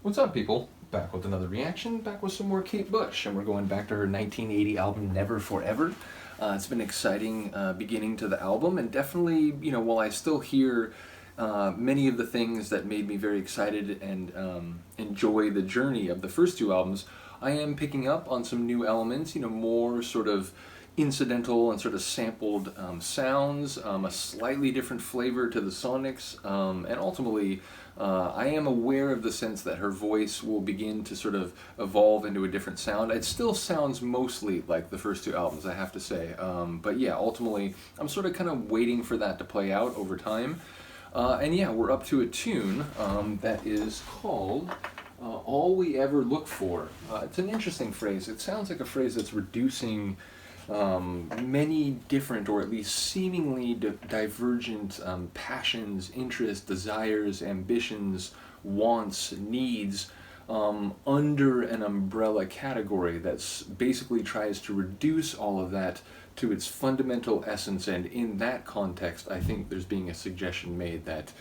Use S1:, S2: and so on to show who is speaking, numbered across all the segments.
S1: What's up, people? Back with another reaction, back with some more Kate Bush, and we're going back to her 1980 album, Never Forever. It's been an exciting beginning to the album, and definitely, while I still hear many of the things that made me very excited and enjoy the journey of the first two albums, I am picking up on some new elements, more sort of incidental and sort of sampled sounds, a slightly different flavor to the sonics, and ultimately I am aware of the sense that her voice will begin to sort of evolve into a different sound. It still sounds mostly like the first two albums, I have to say, but yeah, ultimately I'm sort of kind of waiting for that to play out over time. And yeah, we're up to a tune that is called All We Ever Look For. It's an interesting phrase. It sounds like a phrase that's reducing many different, or at least seemingly divergent passions, interests, desires, ambitions, wants, needs under an umbrella category that basically tries to reduce all of that to its fundamental essence. And in that context, I think there's being a suggestion made that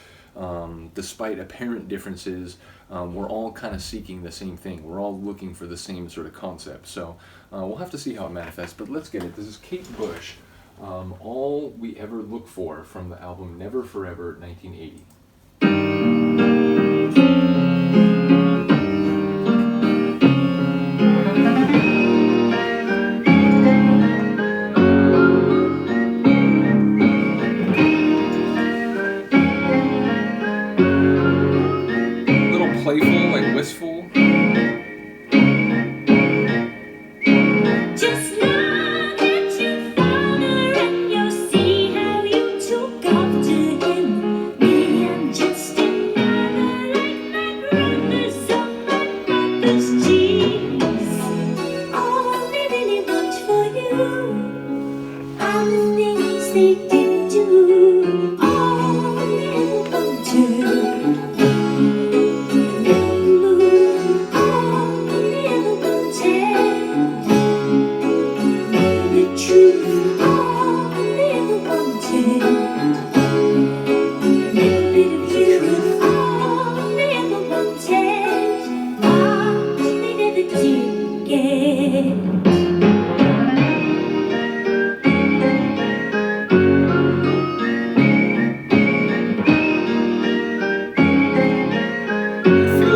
S1: despite apparent differences, we're all kind of seeking the same thing. We're all looking for the same sort of concept. So we'll have to see how it manifests, but let's get it. This is Kate Bush, All We Ever Look For, from the album Never Forever, 1980. Playful, like wistful.
S2: Just now that you found her and you'll see how you took off to him. Me, I'm just another like my brothers on my mother's cheese. All they really want for you are the things they did do. All they ever wanted.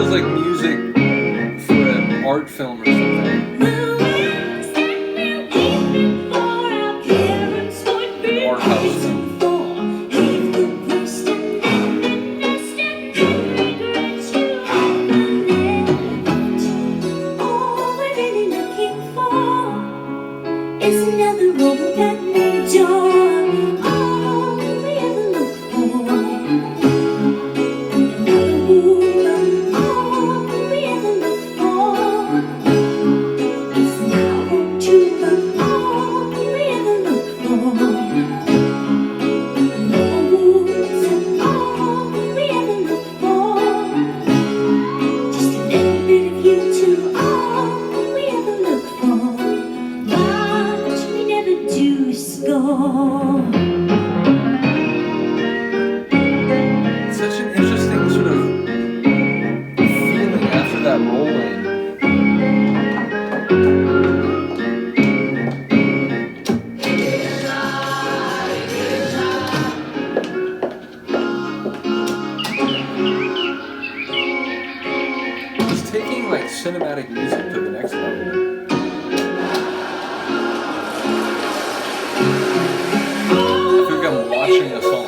S1: Like music for an art film or something. Art house film.
S2: All we're really looking for is another open door. All we ever look for.
S1: Such an interesting sort of feeling after that rolling. It's taking like cinematic music to the next level. I feel like I'm watching a song.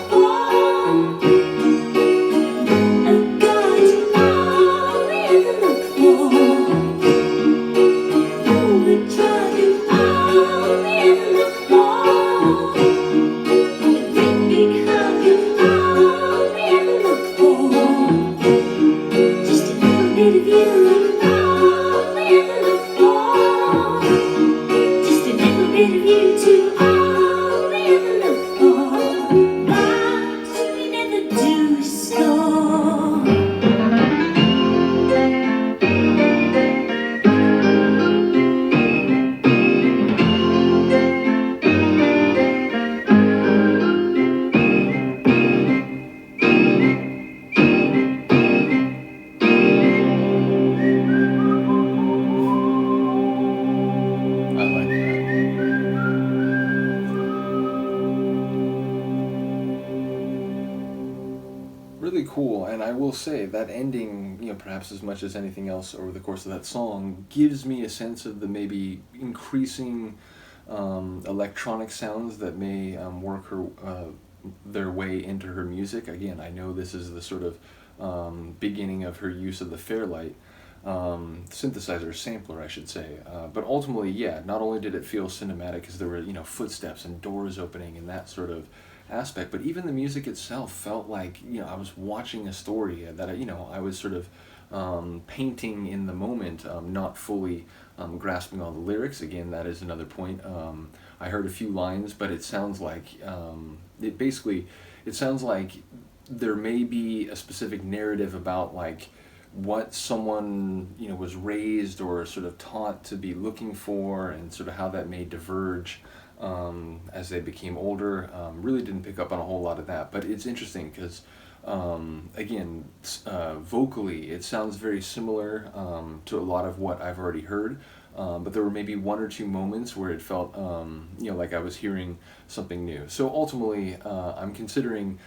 S1: I will say that ending, perhaps as much as anything else over the course of that song, gives me a sense of the maybe increasing electronic sounds that may work their way into her music. Again, I know this is the sort of beginning of her use of the Fairlight synthesizer, sampler, I should say. But ultimately, yeah, not only did it feel cinematic because there were, footsteps and doors opening and that sort of aspect, but even the music itself felt like, I was watching a story that, I was sort of painting in the moment, not fully grasping all the lyrics. Again, that is another point. I heard a few lines, but it sounds like, it sounds like there may be a specific narrative about like what someone was raised or sort of taught to be looking for, and sort of how that may diverge as they became older. Really didn't pick up on a whole lot of that, but it's interesting because again, vocally it sounds very similar to a lot of what I've already heard. But there were maybe one or two moments where it felt, like I was hearing something new. So ultimately, I'm considering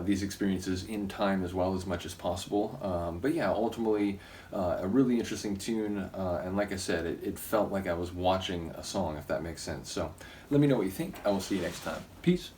S1: these experiences in time as well as much as possible. But yeah, ultimately, a really interesting tune. And like I said, it felt like I was watching a song, if that makes sense. So let me know what you think. I will see you next time. Peace.